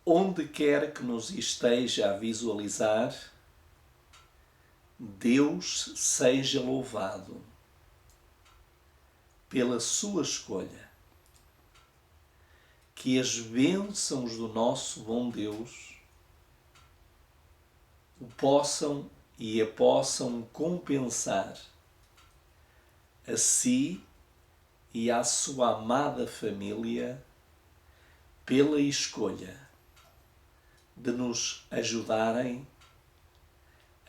Onde quer que nos esteja a visualizar, Deus seja louvado pela sua escolha. Que as bênçãos do nosso bom Deus o possam e a possam compensar a si e à sua amada família pela escolha de nos ajudarem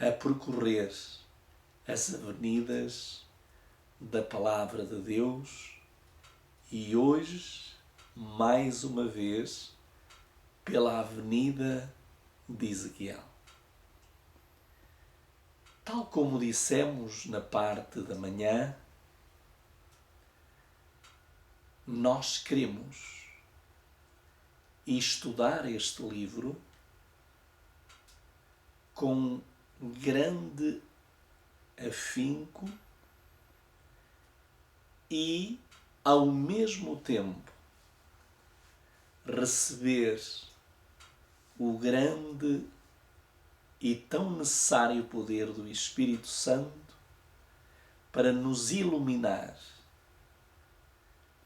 a percorrer as avenidas da Palavra de Deus e hoje, mais uma vez, pela Avenida de Ezequiel. Tal como dissemos na parte da manhã, nós queremos estudar este livro com grande afinco e, ao mesmo tempo, receber o grande e tão necessário poder do Espírito Santo para nos iluminar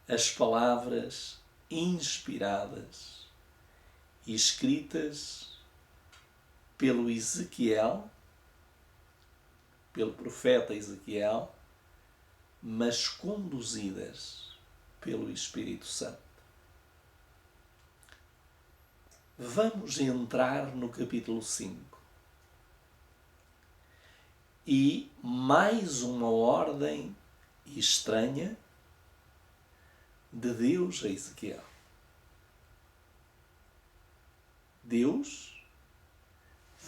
as palavras inspiradas e escritas pelo Ezequiel, pelo profeta Ezequiel, mas conduzidas pelo Espírito Santo. Vamos entrar no capítulo 5. E mais uma ordem estranha de Deus a Ezequiel. Deus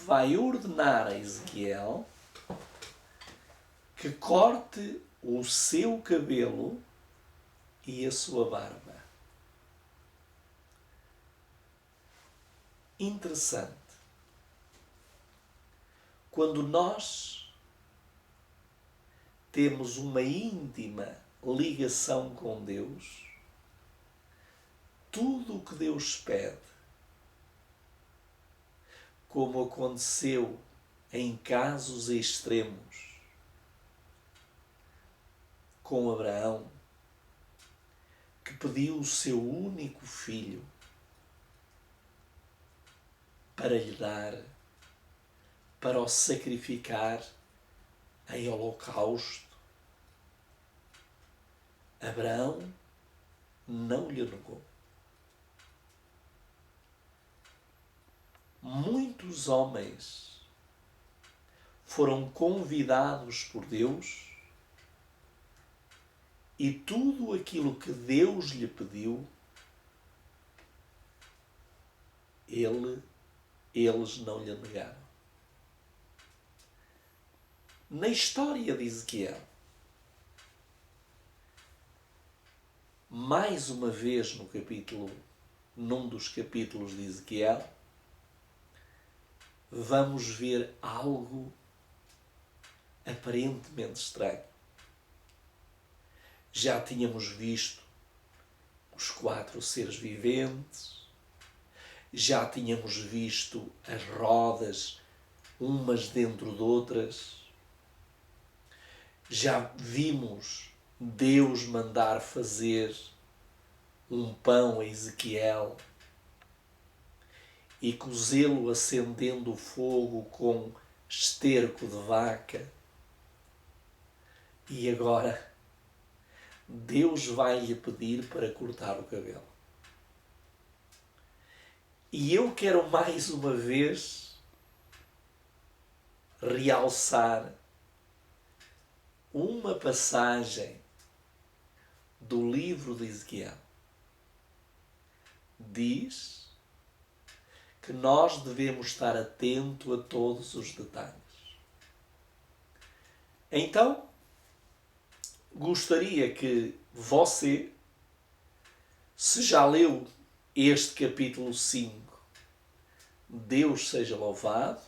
vai ordenar a Ezequiel que corte o seu cabelo e a sua barba. Interessante. Quando nós temos uma íntima ligação com Deus, tudo o que Deus pede, como aconteceu em casos extremos com Abraão, que pediu o seu único filho para lhe dar, para o sacrificar em holocausto, Abraão não lhe negou. Muitos homens foram convidados por Deus e tudo aquilo que Deus lhe pediu, eles não lhe negaram. Na história de Ezequiel, mais uma vez num dos capítulos de Ezequiel, vamos ver algo aparentemente estranho. Já tínhamos visto os 4 seres viventes, já tínhamos visto as rodas umas dentro de outras, já vimos Deus mandar fazer um pão a Ezequiel e cozê-lo acendendo o fogo com esterco de vaca. E agora Deus vai-lhe pedir para cortar o cabelo. E eu quero mais uma vez realçar uma passagem do livro de Ezequiel. Diz que nós devemos estar atento a todos os detalhes. Então, gostaria que você, se já leu este capítulo 5, Deus seja louvado,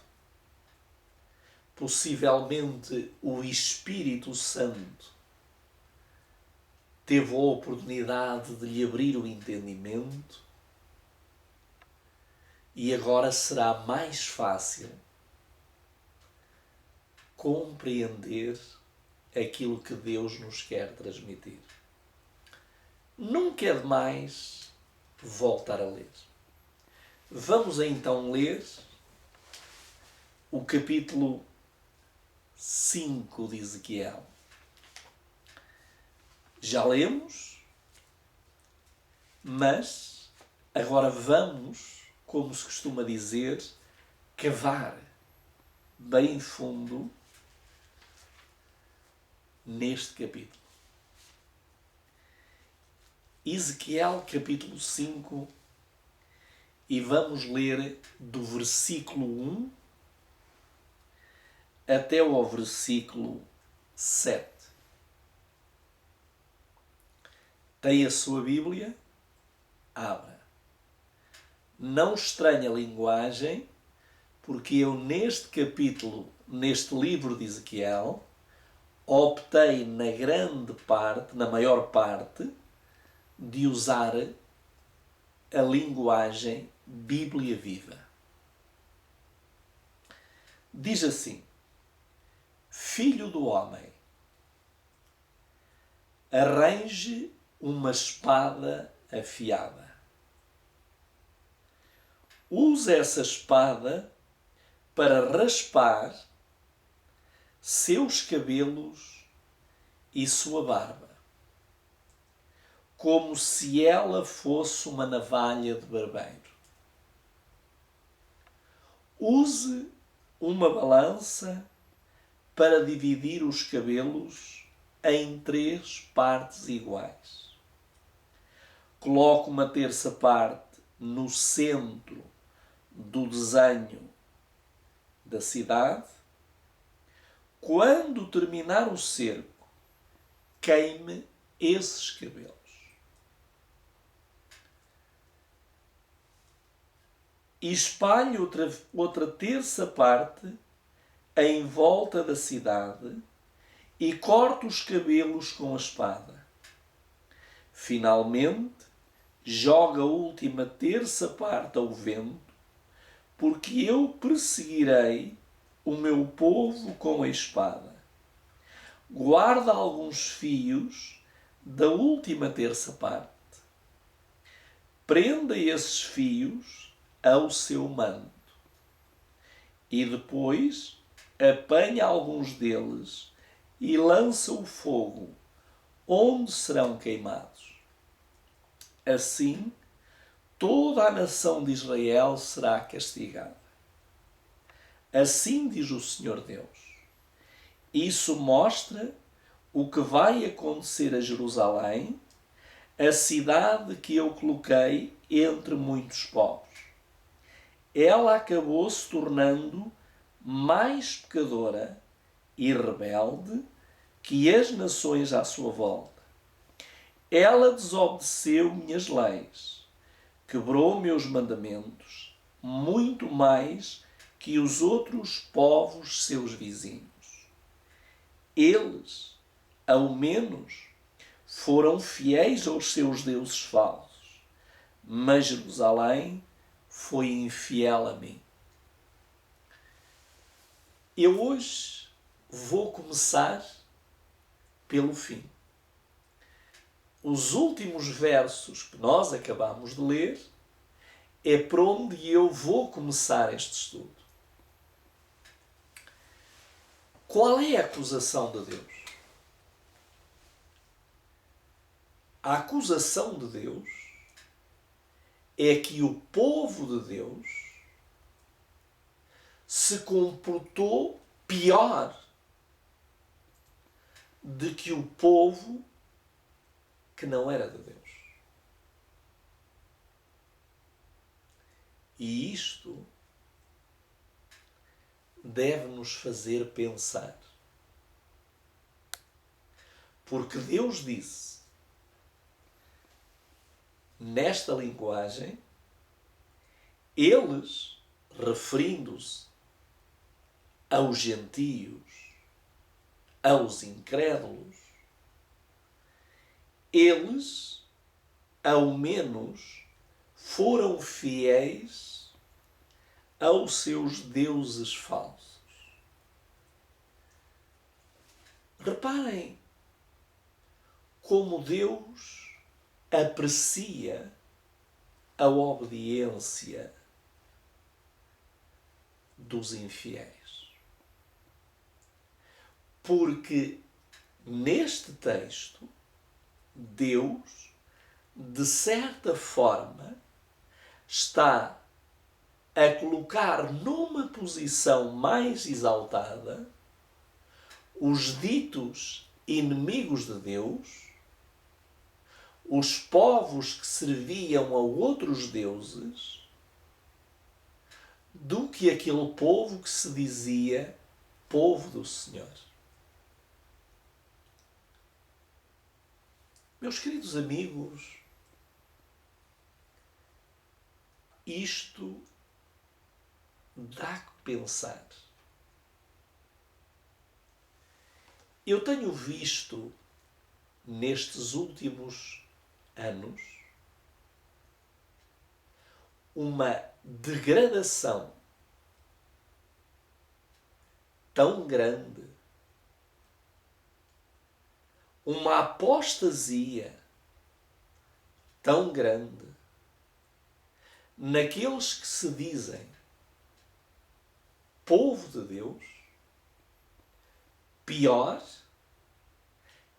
possivelmente o Espírito Santo teve a oportunidade de lhe abrir o entendimento E agora será mais fácil compreender aquilo que Deus nos quer transmitir. Nunca é demais voltar a ler. Vamos então ler o capítulo 5 de Ezequiel. Já lemos, mas agora vamos, como se costuma dizer, cavar bem fundo neste capítulo. Ezequiel capítulo 5, e vamos ler do versículo 1 até ao versículo 7. Tem a sua Bíblia? Abra. Não estranhe a linguagem, porque eu neste capítulo, neste livro de Ezequiel, optei na grande parte, na maior parte, de usar a linguagem Bíblia Viva. Diz assim: Filho do homem, arranje uma espada afiada. Use essa espada para raspar seus cabelos e sua barba, como se ela fosse uma navalha de barbeiro. Use uma balança para dividir os cabelos em 3 partes iguais. Coloque uma terça parte no centro do desenho da cidade. Quando terminar o cerco, queime esses cabelos. E espalhe outra terça parte em volta da cidade e corte os cabelos com a espada. Finalmente, joga a última terça parte ao vento, porque eu perseguirei o meu povo com a espada. Guarda alguns fios da última terça parte. Prenda esses fios ao seu manto. E depois apanha alguns deles e lança o fogo, onde serão queimados. Assim, toda a nação de Israel será castigada. Assim diz o Senhor Deus. Isso mostra o que vai acontecer a Jerusalém, a cidade que eu coloquei entre muitos povos. Ela acabou se tornando mais pecadora e rebelde que as nações à sua volta. Ela desobedeceu minhas leis, quebrou meus mandamentos, muito mais que os outros povos seus vizinhos. Eles, ao menos, foram fiéis aos seus deuses falsos, mas Jerusalém foi infiel a mim. Eu hoje vou começar pelo fim. Os últimos versos que nós acabamos de ler é por onde eu vou começar este estudo. Qual é a acusação de Deus? A acusação de Deus é que o povo de Deus se comportou pior do que o povo que não era de Deus. E isto deve nos fazer pensar. Porque Deus disse, nesta linguagem, eles, referindo-se aos gentios, aos incrédulos, eles, ao menos, foram fiéis aos seus deuses falsos. Reparem como Deus aprecia a obediência dos infiéis. Porque neste texto, Deus, de certa forma, está a colocar numa posição mais exaltada os ditos inimigos de Deus, os povos que serviam a outros deuses, do que aquele povo que se dizia povo do Senhor. Meus queridos amigos, isto dá que pensar. Eu tenho visto nestes últimos anos uma degradação tão grande, uma apostasia tão grande naqueles que se dizem povo de Deus, pior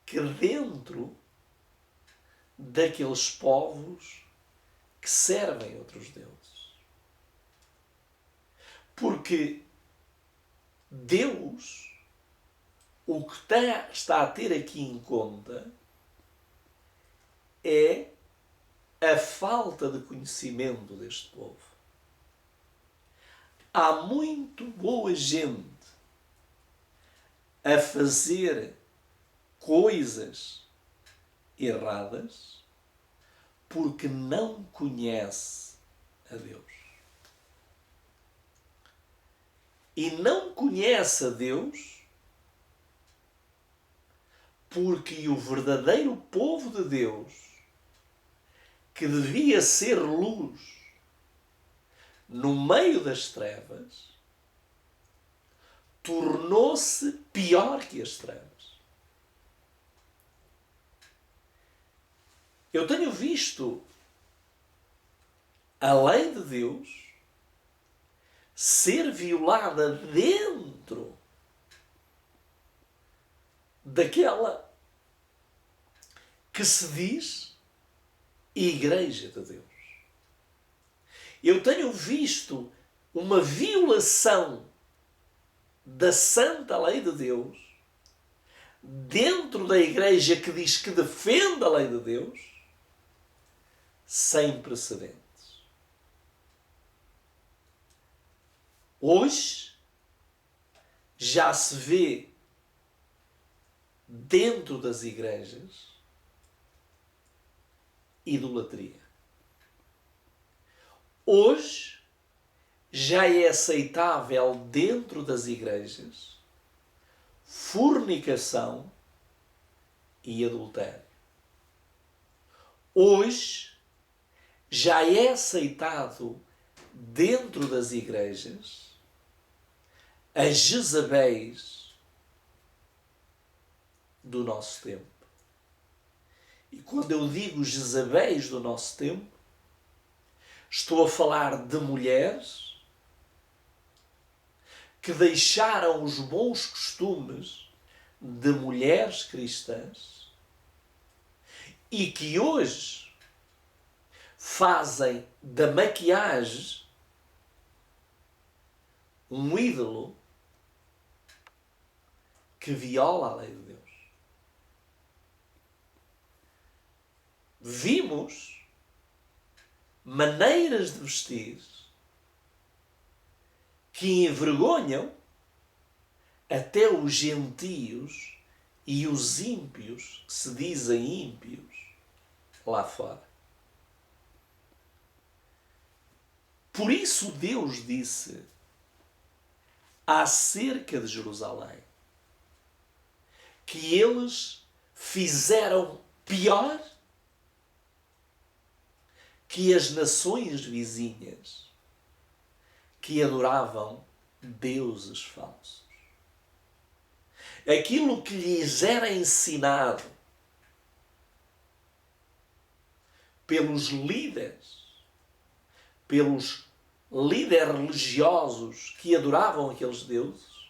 que dentro daqueles povos que servem outros deuses. Porque Deus, o que está a ter aqui em conta é a falta de conhecimento deste povo. Há muito boa gente a fazer coisas erradas porque não conhece a Deus. E não conhece a Deus porque o verdadeiro povo de Deus, que devia ser luz no meio das trevas, tornou-se pior que as trevas. Eu tenho visto a lei de Deus ser violada dentro daquela que se diz Igreja de Deus. Eu tenho visto uma violação da santa lei de Deus dentro da igreja que diz que defende a lei de Deus sem precedentes. Hoje já se vê dentro das igrejas idolatria. Hoje já é aceitável dentro das igrejas fornicação e adultério. Hoje já é aceitado dentro das igrejas as Jezabéis do nosso tempo. E quando eu digo Jezabéis do nosso tempo, estou a falar de mulheres que deixaram os bons costumes de mulheres cristãs e que hoje fazem da maquiagem um ídolo que viola a lei de Deus. Vimos maneiras de vestir que envergonham até os gentios e os ímpios, que se dizem ímpios, lá fora. Por isso Deus disse acerca de Jerusalém que eles fizeram pior que as nações vizinhas, que adoravam deuses falsos. Aquilo que lhes era ensinado pelos líderes religiosos que adoravam aqueles deuses,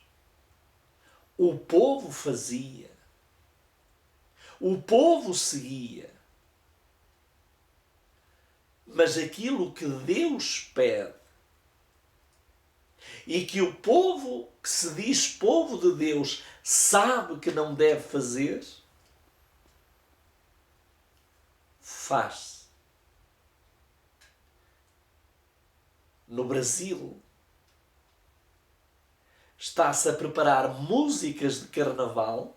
o povo fazia, o povo seguia. Mas aquilo que Deus pede e que o povo que se diz povo de Deus sabe que não deve fazer, faz-se. No Brasil, está-se a preparar músicas de carnaval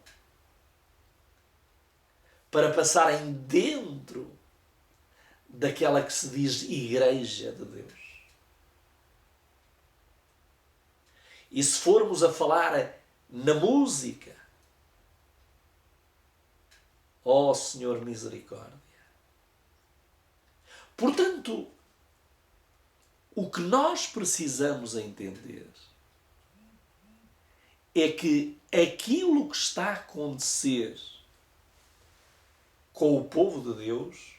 para passarem dentro daquela que se diz Igreja de Deus. E se formos a falar na música, ó Senhor misericórdia. Portanto, o que nós precisamos entender é que aquilo que está a acontecer com o povo de Deus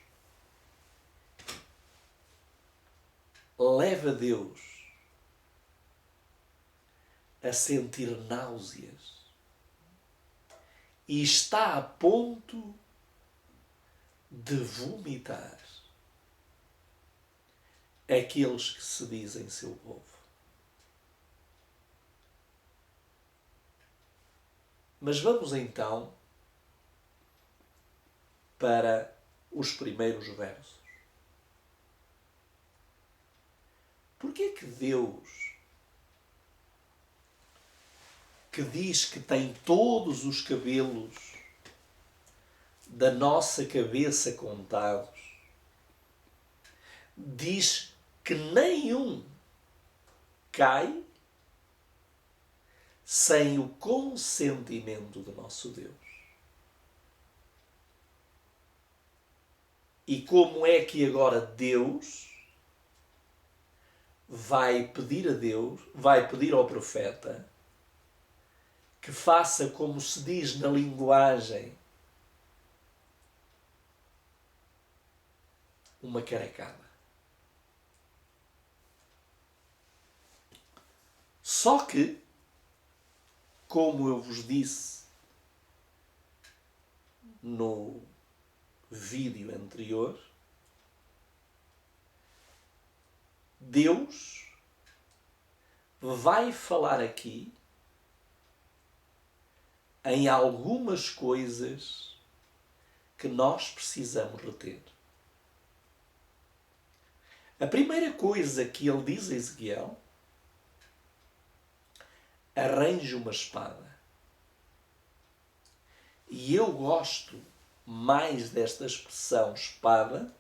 leva Deus a sentir náuseas e está a ponto de vomitar aqueles que se dizem seu povo. Mas vamos então para os primeiros versos. Porquê que Deus, que diz que tem todos os cabelos da nossa cabeça contados, diz que nenhum cai sem o consentimento do nosso Deus? E como é que agora Deus vai pedir ao profeta que faça, como se diz na linguagem, uma caracada? Só que, como eu vos disse no vídeo anterior, Deus vai falar aqui em algumas coisas que nós precisamos reter. A primeira coisa que ele diz a Ezequiel: arranje uma espada. E eu gosto mais desta expressão espada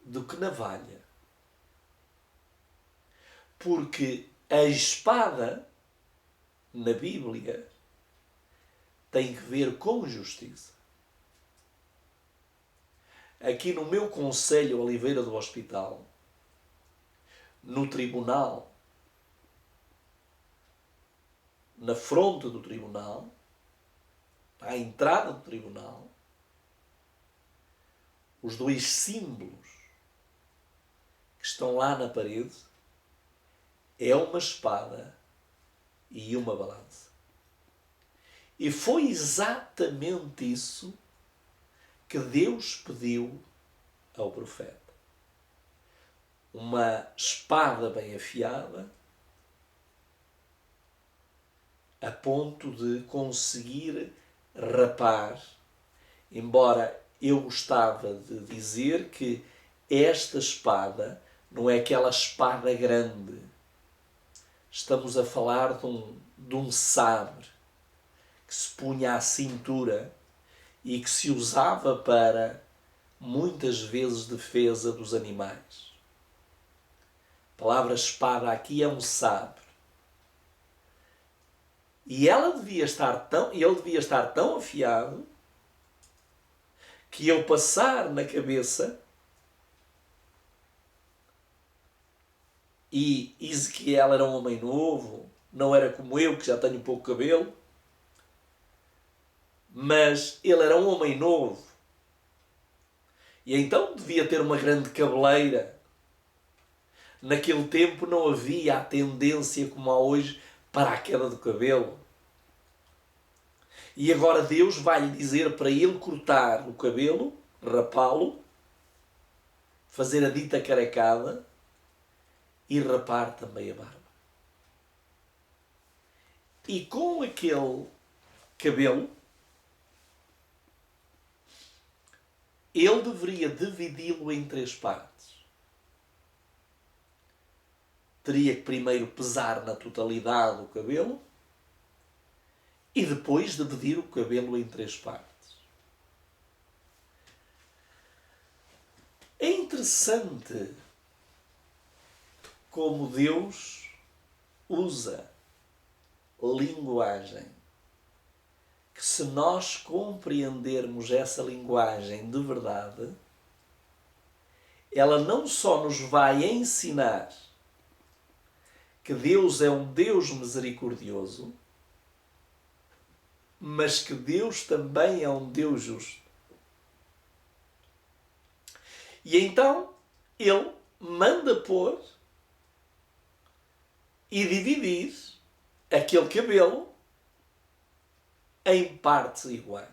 do que navalha. Porque a espada, na Bíblia, tem que ver com justiça. Aqui no meu concelho Oliveira do Hospital, no tribunal, na fronte do tribunal, à entrada do tribunal, os dois símbolos que estão lá na parede é uma espada e uma balança. E foi exatamente isso que Deus pediu ao profeta. Uma espada bem afiada, a ponto de conseguir rapar, embora eu gostava de dizer que esta espada não é aquela espada grande. Estamos a falar de um sabre que se punha à cintura e que se usava para, muitas vezes, defesa dos animais. A palavra espada aqui é um sabre. E ele devia estar tão afiado que eu passar na cabeça E Ezequiel era um homem novo, não era como eu, que já tenho pouco cabelo, mas ele era um homem novo. E então devia ter uma grande cabeleira. Naquele tempo não havia a tendência como há hoje para a queda do cabelo. E agora Deus vai-lhe dizer para ele cortar o cabelo, rapá-lo, fazer a dita carecada e rapar também a barba. E com aquele cabelo, ele deveria dividi-lo em 3 partes. Teria que primeiro pesar na totalidade o cabelo e depois dividir o cabelo em 3 partes. É interessante como Deus usa linguagem, que se nós compreendermos essa linguagem de verdade, ela não só nos vai ensinar que Deus é um Deus misericordioso, mas que Deus também é um Deus justo. E então ele manda pôr e dividir aquele cabelo em partes iguais.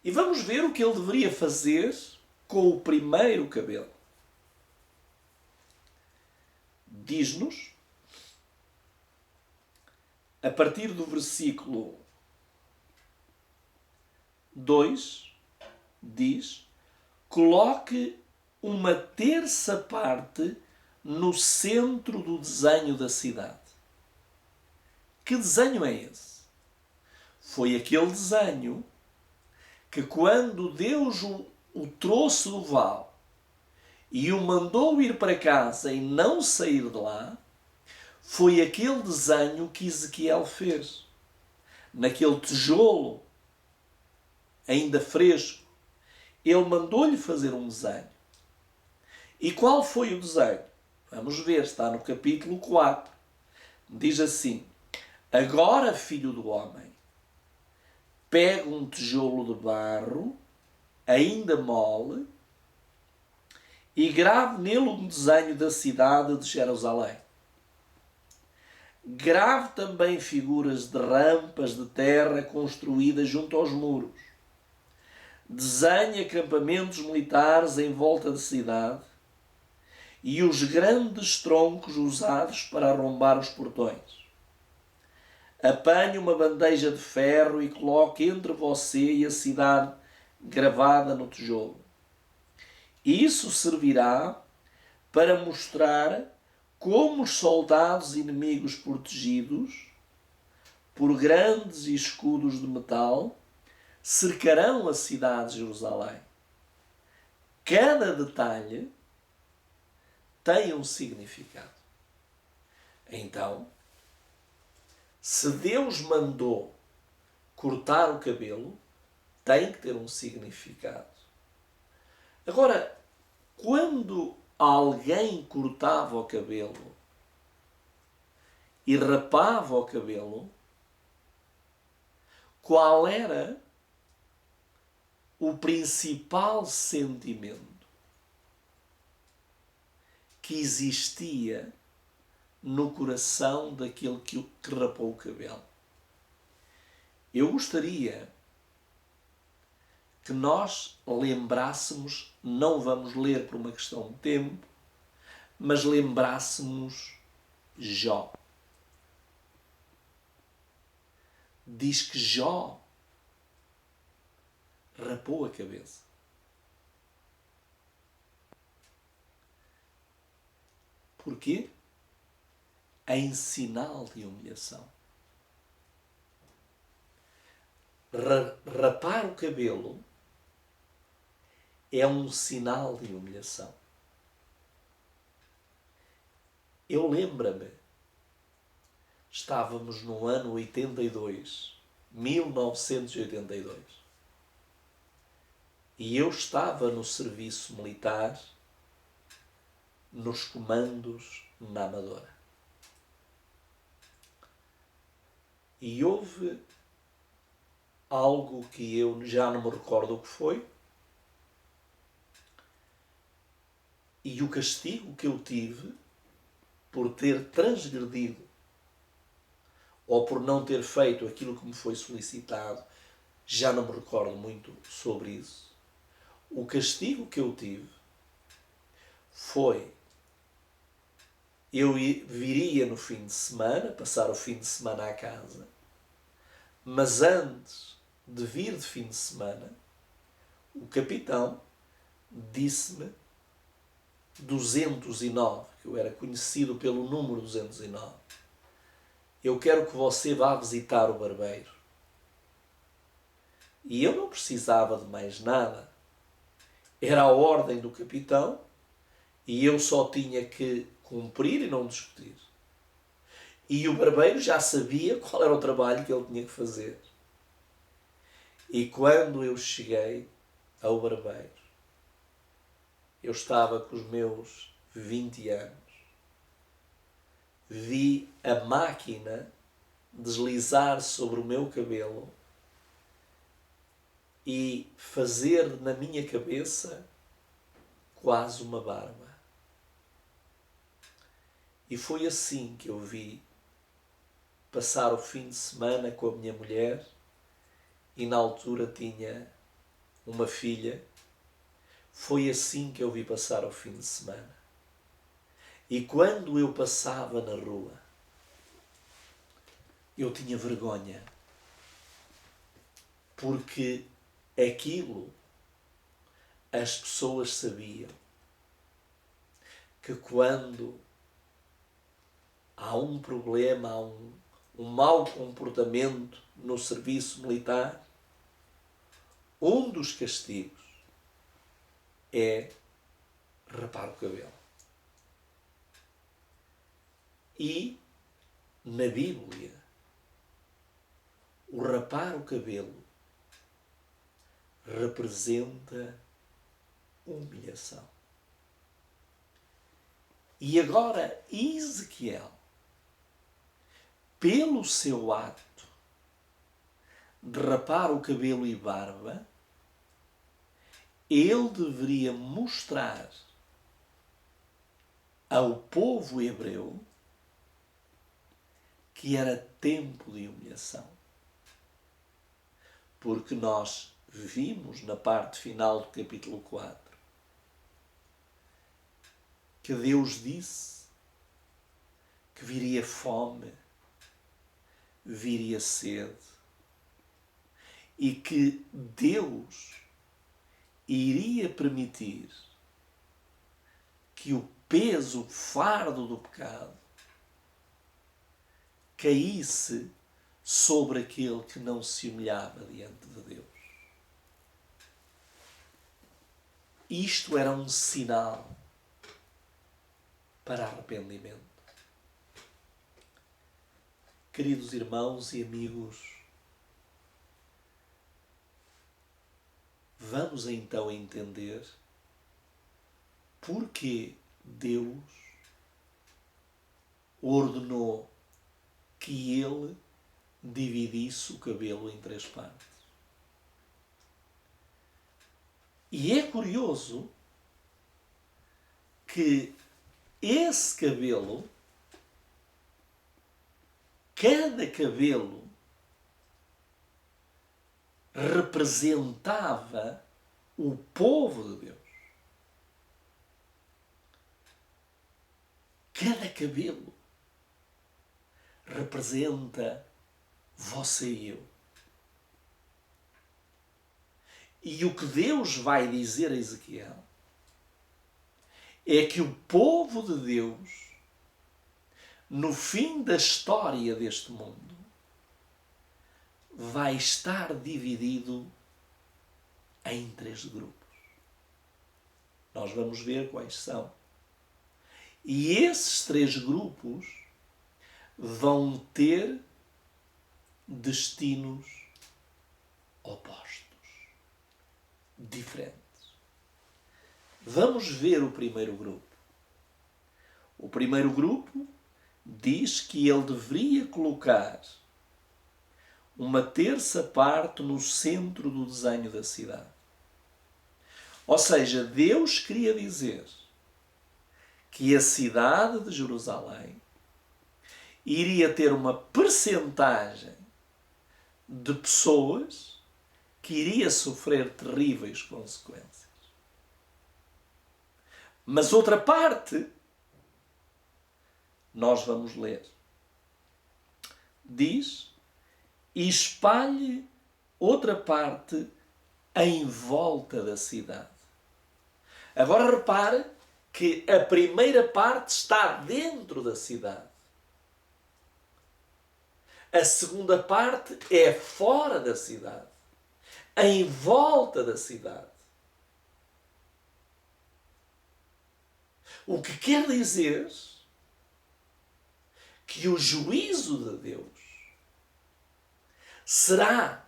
E vamos ver o que ele deveria fazer com o primeiro cabelo. Diz-nos, a partir do versículo 2, diz: coloque uma terça parte no centro do desenho da cidade. Que desenho é esse? Foi aquele desenho que quando Deus o trouxe do vale e o mandou ir para casa e não sair de lá, foi aquele desenho que Ezequiel fez. Naquele tijolo, ainda fresco, ele mandou-lhe fazer um desenho. E qual foi o desenho? Vamos ver, está no capítulo 4. Diz assim: agora, filho do homem, pega um tijolo de barro, ainda mole, e grave nele um desenho da cidade de Jerusalém. Grave também figuras de rampas de terra construídas junto aos muros. Desenhe acampamentos militares em volta da cidade e os grandes troncos usados para arrombar os portões. Apanhe uma bandeja de ferro e coloque entre você e a cidade gravada no tijolo. Isso servirá para mostrar como os soldados inimigos protegidos por grandes escudos de metal cercarão a cidade de Jerusalém. Cada detalhe tem um significado. Então, se Deus mandou cortar o cabelo, tem que ter um significado. Agora, quando alguém cortava o cabelo e rapava o cabelo, qual era o principal sentimento que existia no coração daquele que rapou o cabelo? Eu gostaria que nós lembrássemos, não vamos ler por uma questão de tempo, mas lembrássemos Jó. Diz que Jó rapou a cabeça. Porquê? Em sinal de humilhação. Rapar o cabelo é um sinal de humilhação. Eu lembro-me, estávamos no ano 82, 1982, e eu estava no serviço militar nos comandos na Amadora. E houve algo que eu já não me recordo o que foi, e o castigo que eu tive por ter transgredido ou por não ter feito aquilo que me foi solicitado, já não me recordo muito sobre isso. O castigo que eu tive foi: eu viria no fim de semana, passar o fim de semana à casa, mas antes de vir de fim de semana, o capitão disse-me 209, que eu era conhecido pelo número 209. Eu quero que você vá visitar o barbeiro. E eu não precisava de mais nada. Era a ordem do capitão e eu só tinha que cumprir e não discutir. E o barbeiro já sabia qual era o trabalho que ele tinha que fazer. E quando eu cheguei ao barbeiro, eu estava com os meus 20 anos. Vi a máquina deslizar sobre o meu cabelo e fazer na minha cabeça quase uma barba. E foi assim que eu vi passar o fim de semana com a minha mulher, e na altura tinha uma filha. Foi assim que eu vi passar o fim de semana. E quando eu passava na rua, eu tinha vergonha, porque aquilo as pessoas sabiam que quando há um problema, há um mau comportamento no serviço militar, um dos castigos é rapar o cabelo. E na Bíblia, o rapar o cabelo representa humilhação. E agora Ezequiel, pelo seu ato de rapar o cabelo e barba, ele deveria mostrar ao povo hebreu que era tempo de humilhação. Porque nós vimos na parte final do capítulo 4 que Deus disse que viria fome, viria sede, e que Deus iria permitir que o peso, o fardo do pecado caísse sobre aquele que não se humilhava diante de Deus. Isto era um sinal para arrependimento. Queridos irmãos e amigos, vamos então entender porque Deus ordenou que ele dividisse o cabelo em 3 partes. E é curioso que esse cabelo, cada cabelo representava o povo de Deus. Cada cabelo representa você e eu. E o que Deus vai dizer a Ezequiel é que o povo de Deus, no fim da história deste mundo, vai estar dividido em 3 grupos. Nós vamos ver quais são. E esses 3 grupos vão ter destinos opostos, diferentes. Vamos ver o primeiro grupo. O primeiro grupo diz que ele deveria colocar uma terça parte no centro do desenho da cidade. Ou seja, Deus queria dizer que a cidade de Jerusalém iria ter uma percentagem de pessoas que iria sofrer terríveis consequências. Mas outra parte, nós vamos ler, diz: e espalhe outra parte em volta da cidade. Agora repare que a primeira parte está dentro da cidade. A segunda parte é fora da cidade, em volta da cidade. O que quer dizer que o juízo de Deus será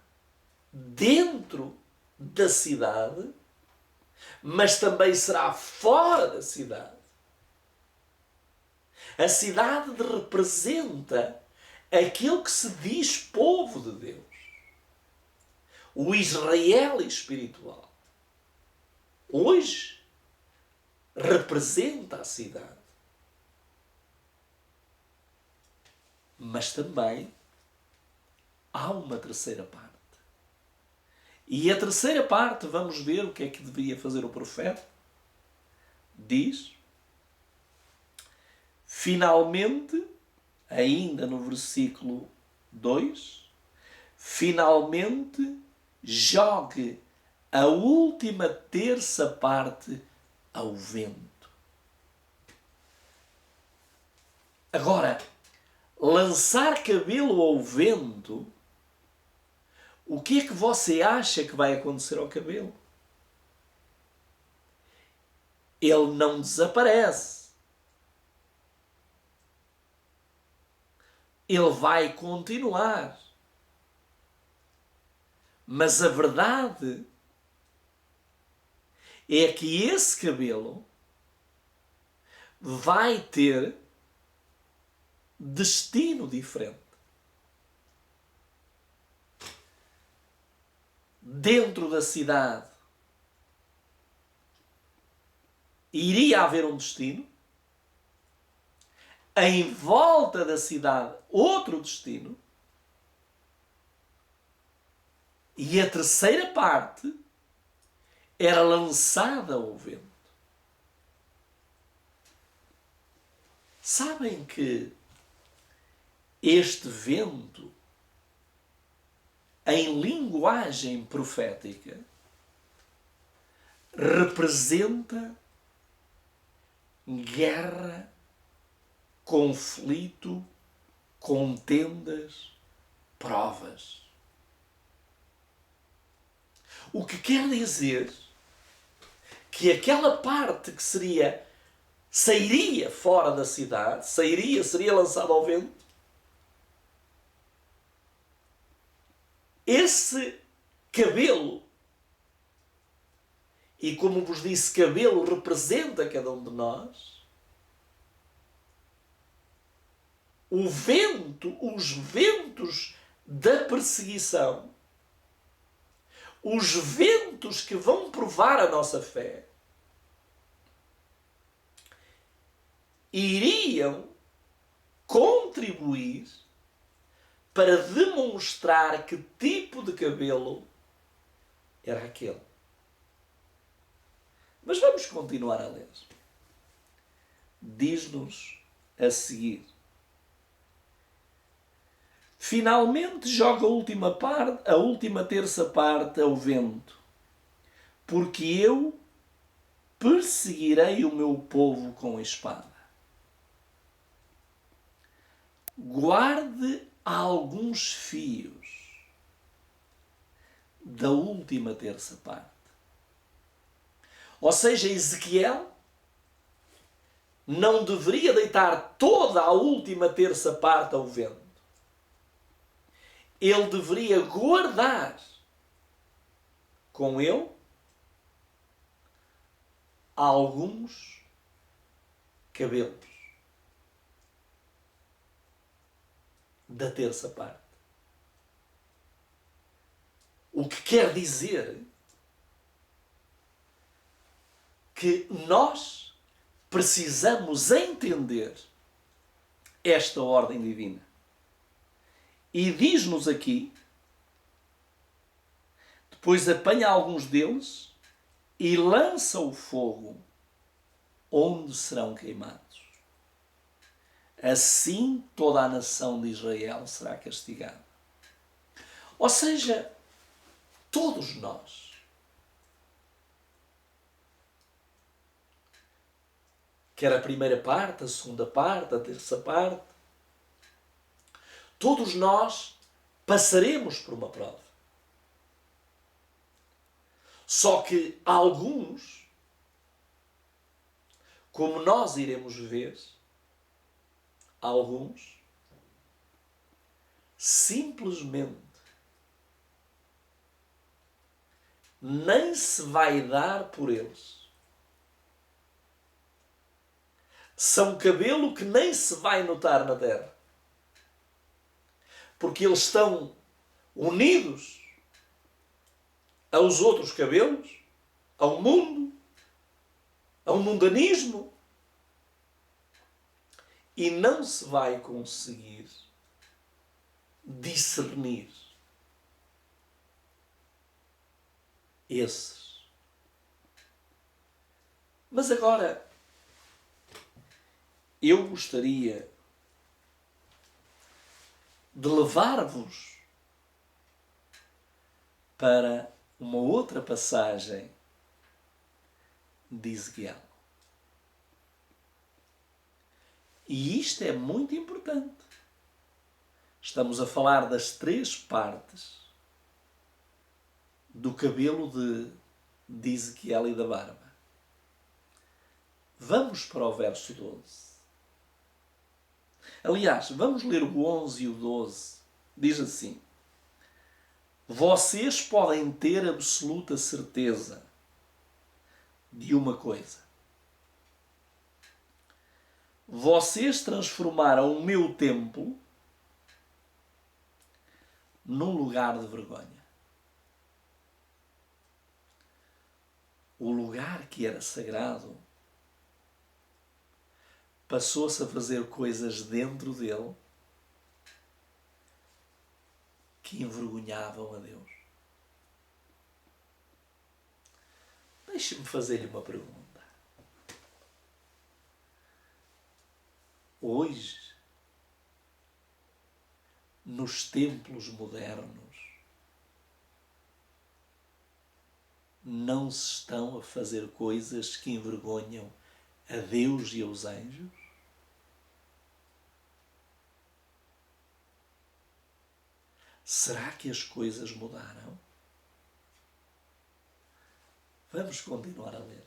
dentro da cidade, mas também será fora da cidade. A cidade representa aquilo que se diz povo de Deus, o Israel espiritual. Hoje representa a cidade, mas também há uma terceira parte. E a terceira parte, vamos ver o que é que deveria fazer o profeta. Diz: finalmente, ainda no versículo 2, finalmente jogue a última terça parte ao vento. Agora, lançar cabelo ao vento, o que é que você acha que vai acontecer ao cabelo? Ele não desaparece. Ele vai continuar. Mas a verdade é que esse cabelo vai ter destino diferente. Dentro da cidade iria haver um destino, em volta da cidade outro destino, e a terceira parte era lançada ao vento. Sabem que este vento, em linguagem profética, representa guerra, conflito, contendas, provas. O que quer dizer que aquela parte que sairia fora da cidade, seria lançada ao vento, esse cabelo, e como vos disse, cabelo representa cada um de nós, o vento, os ventos da perseguição, os ventos que vão provar a nossa fé, iriam contribuir para demonstrar que tipo de cabelo era aquele. Mas vamos continuar a ler. Diz-nos a seguir: finalmente joga a última terça parte ao vento, porque eu perseguirei o meu povo com a espada. Guarde alguns fios da última terça parte. Ou seja, Ezequiel não deveria deitar toda a última terça parte ao vento. Ele deveria guardar com ele alguns cabelos. da terça parte. O que quer dizer que nós precisamos entender esta ordem divina. E diz-nos aqui, depois apanha alguns deles e lança o fogo onde serão queimados. Assim toda a nação de Israel será castigada. Ou seja, todos nós, quer a primeira parte, a segunda parte, a terça parte, todos nós passaremos por uma prova. Só que alguns, como nós iremos ver, alguns simplesmente nem se vai dar por eles. São cabelo que nem se vai notar na terra. Porque eles estão unidos aos outros cabelos, ao mundo, ao mundanismo, e não se vai conseguir discernir esses. Mas agora, eu gostaria de levar-vos para uma outra passagem de Ezequiel. E isto é muito importante. Estamos a falar das três partes do cabelo de Ezequiel e da barba. Vamos para o verso 12. Aliás, vamos ler o 11 e o 12. Diz assim: vocês podem ter absoluta certeza de uma coisa. Vocês transformaram o meu templo num lugar de vergonha. O lugar que era sagrado passou-se a fazer coisas dentro dele que envergonhavam a Deus. Deixe-me fazer-lhe uma pergunta. Hoje, nos templos modernos, não se estão a fazer coisas que envergonham a Deus e aos anjos? Será que as coisas mudaram? Vamos continuar a ler.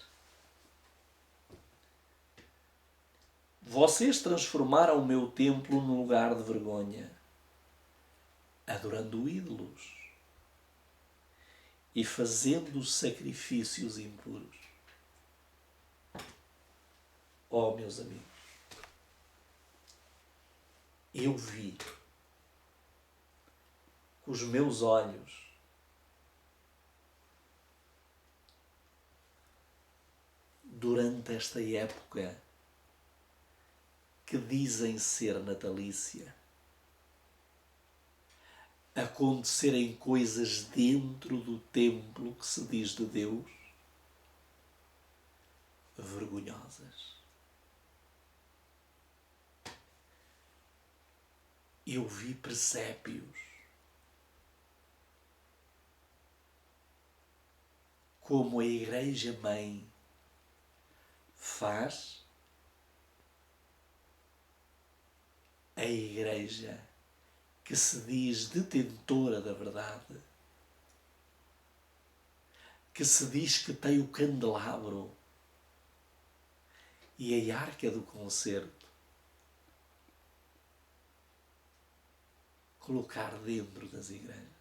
Vocês transformaram o meu templo num lugar de vergonha, adorando ídolos e fazendo sacrifícios impuros. Oh, meus amigos, eu vi com os meus olhos durante esta época que dizem ser natalícia, acontecerem coisas dentro do templo que se diz de Deus vergonhosas. Eu vi presépios como a Igreja-mãe faz a Igreja que se diz detentora da verdade, que se diz que tem o candelabro e a arca do concerto, colocar dentro das igrejas.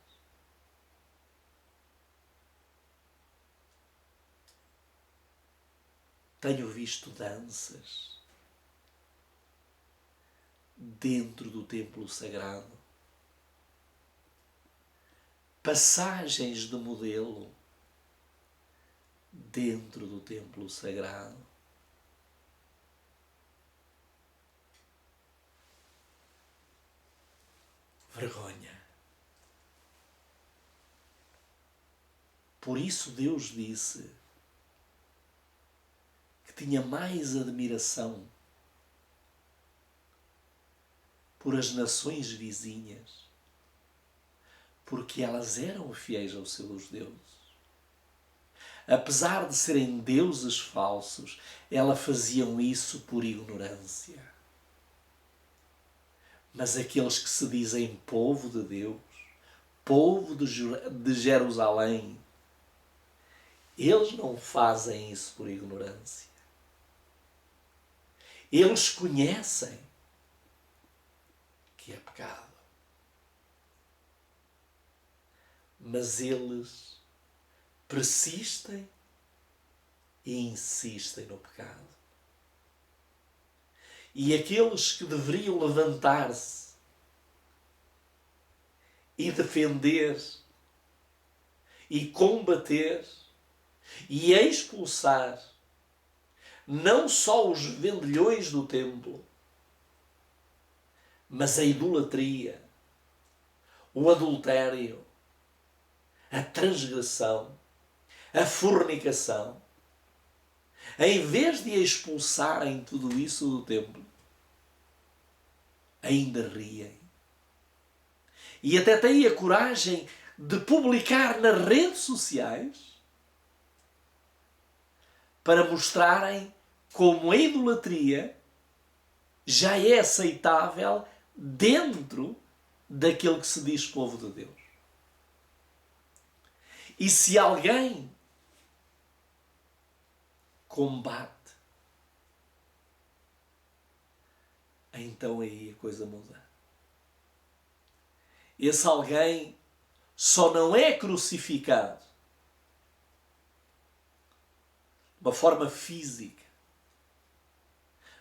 Tenho visto danças, dentro do templo sagrado. Passagens de modelo dentro do templo sagrado. Vergonha. Por isso Deus disse que tinha mais admiração por as nações vizinhas, porque elas eram fiéis aos seus deuses. Apesar de serem deuses falsos, elas faziam isso por ignorância. Mas aqueles que se dizem povo de Deus, povo de Jerusalém, eles não fazem isso por ignorância. Eles conhecem que é pecado. Mas eles persistem e insistem no pecado. E aqueles que deveriam levantar-se e defender e combater e expulsar não só os vendilhões do templo, mas a idolatria, o adultério, a transgressão, a fornicação, em vez de expulsarem tudo isso do templo, ainda riem. E até têm a coragem de publicar nas redes sociais para mostrarem como a idolatria já é aceitável dentro daquele que se diz povo de Deus. E se alguém combate, então aí a coisa muda. Esse alguém só não é crucificado de uma forma física,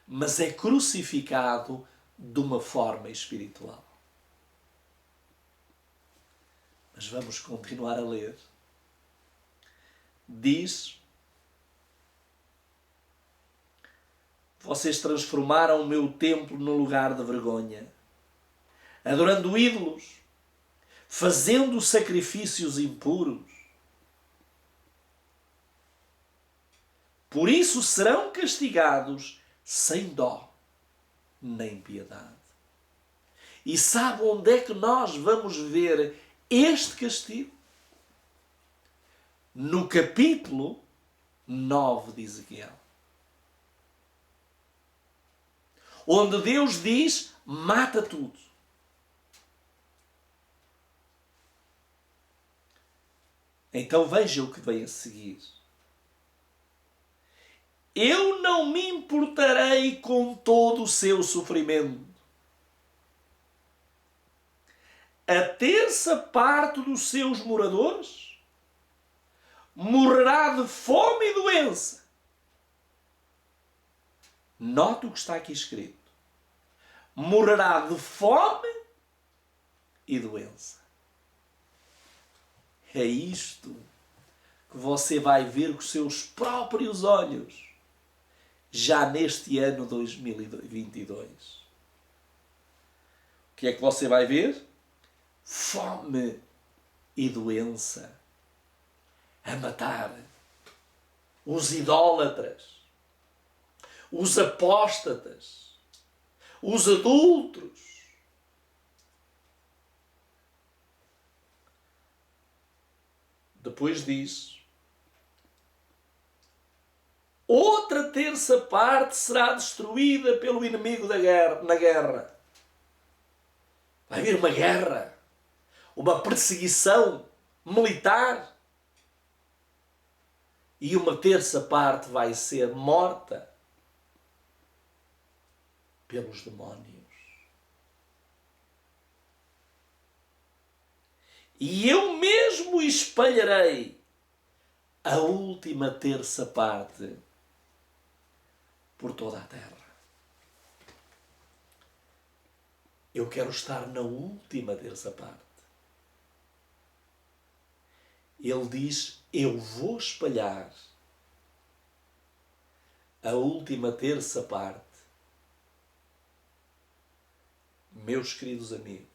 mas é crucificado de uma forma espiritual. Mas vamos continuar a ler. Diz: vocês transformaram o meu templo num lugar de vergonha, adorando ídolos, fazendo sacrifícios impuros. Por isso serão castigados sem dó nem piedade. E sabe onde é que nós vamos ver este castigo? No capítulo 9 de Ezequiel. Onde Deus diz: mata tudo. Então veja o que vem a seguir. Eu não me importarei com todo o seu sofrimento. A terça parte dos seus moradores morrerá de fome e doença. Note o que está aqui escrito. Morrerá de fome e doença. É isto que você vai ver com os seus próprios olhos já neste ano 2022. O que é que você vai ver? Fome e doença a matar os idólatras, os apóstatas, os adúlteros. Depois diz: outra terça parte será destruída pelo inimigo na guerra. Vai haver uma guerra, uma perseguição militar. E uma terça parte vai ser morta pelos demónios. E eu mesmo espalharei a última terça parte por toda a terra. Eu quero estar na última terça parte. Ele diz, eu vou espalhar a última terça parte. Meus queridos amigos,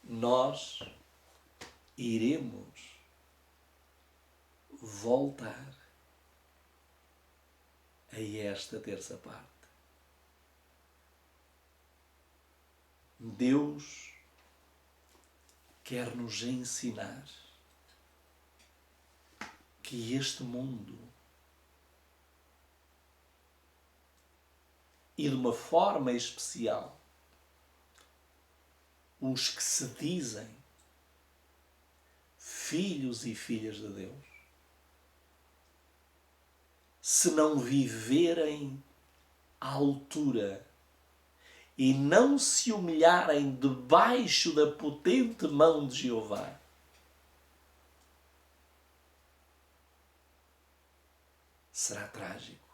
nós iremos voltar a esta terça parte. Deus quer nos ensinar que este mundo, e de uma forma especial, os que se dizem filhos e filhas de Deus, se não viverem à altura e não se humilharem debaixo da potente mão de Jeová, será trágico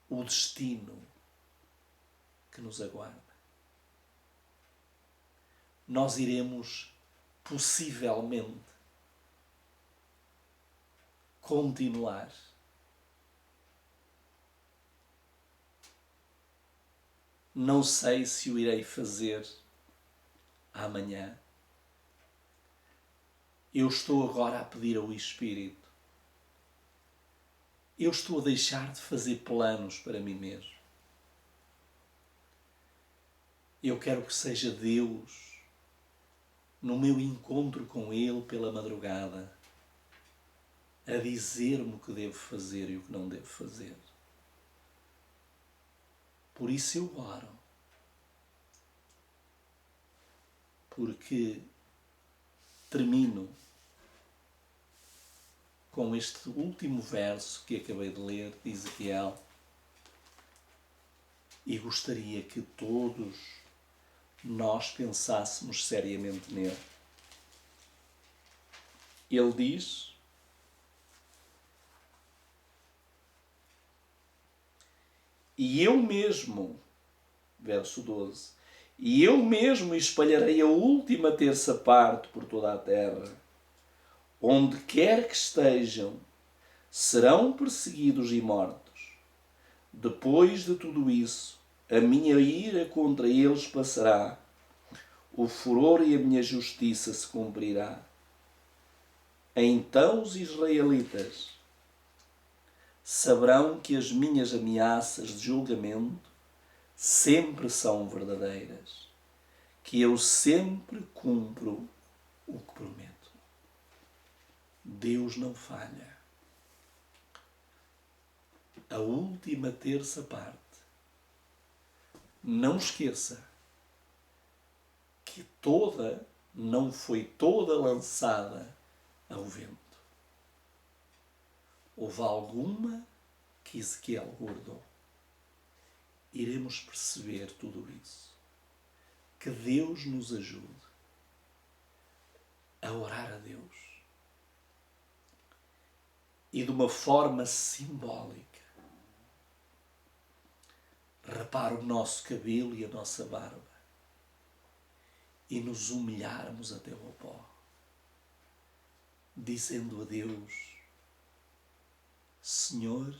o destino que nos aguarda. Nós iremos possivelmente continuar não sei se o irei fazer amanhã. Eu estou agora a pedir ao Espírito. Eu estou a deixar de fazer planos para mim mesmo. Eu quero que seja Deus, no meu encontro com Ele pela madrugada, a dizer-me o que devo fazer e o que não devo fazer. Por isso eu oro. Porque termino com este último verso que acabei de ler de Ezequiel e gostaria que todos nós pensássemos seriamente nele. Ele diz: e eu mesmo, verso 12, e eu mesmo espalharei a última terça parte por toda a terra. Onde quer que estejam, serão perseguidos e mortos. Depois de tudo isso, a minha ira contra eles passará, o furor e a minha justiça se cumprirá. Então os israelitas saberão que as minhas ameaças de julgamento sempre são verdadeiras, que eu sempre cumpro o que prometo. Deus não falha. A última terça parte. Não esqueça que não foi toda lançada ao vento. Houve alguma que Ezequiel guardou. Iremos perceber tudo isso. Que Deus nos ajude a orar a Deus. E de uma forma simbólica, rapar o nosso cabelo e a nossa barba e nos humilharmos até ao pó, dizendo a Deus: Senhor,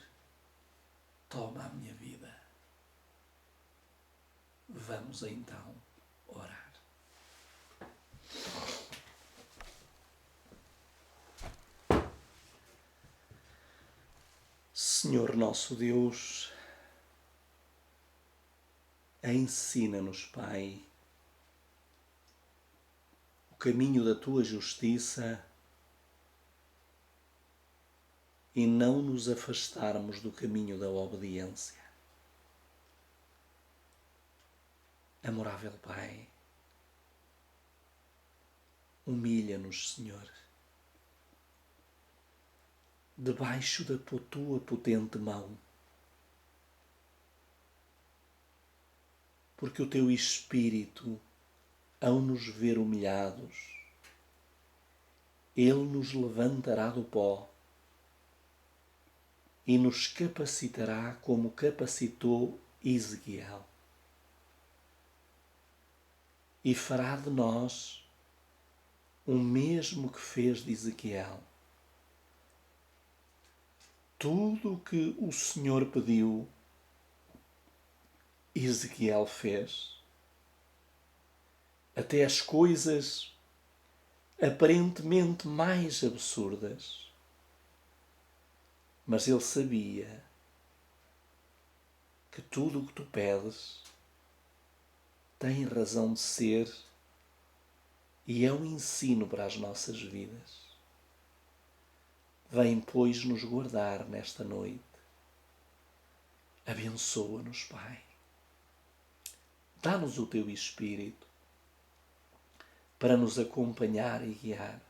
toma a minha vida. Vamos então orar. Senhor nosso Deus, ensina-nos, Pai, o caminho da Tua justiça e não nos afastarmos do caminho da obediência. Amorável Pai, humilha-nos, Senhor, debaixo da Tua potente mão, porque o Teu Espírito, ao nos ver humilhados, Ele nos levantará do pó e nos capacitará como capacitou Ezequiel. E fará de nós o mesmo que fez de Ezequiel. Tudo o que o Senhor pediu, Ezequiel fez. Até as coisas aparentemente mais absurdas. Mas ele sabia que tudo o que tu pedes tem razão de ser e é um ensino para as nossas vidas. Vem, pois, nos guardar nesta noite. Abençoa-nos, Pai. Dá-nos o Teu Espírito para nos acompanhar e guiar.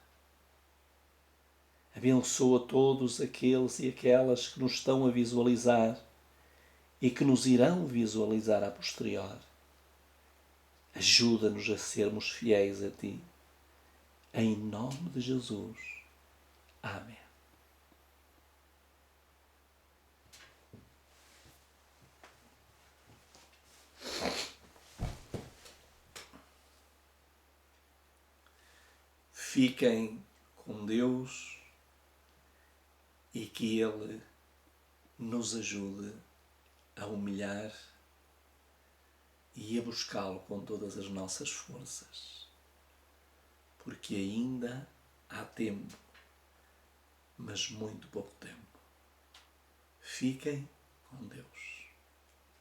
Abençoa todos aqueles e aquelas que nos estão a visualizar e que nos irão visualizar a posterior. Ajuda-nos a sermos fiéis a Ti. Em nome de Jesus. Amém. Fiquem com Deus e que Ele nos ajude a humilhar e a buscá-lo com todas as nossas forças. Porque ainda há tempo, mas muito pouco tempo. Fiquem com Deus.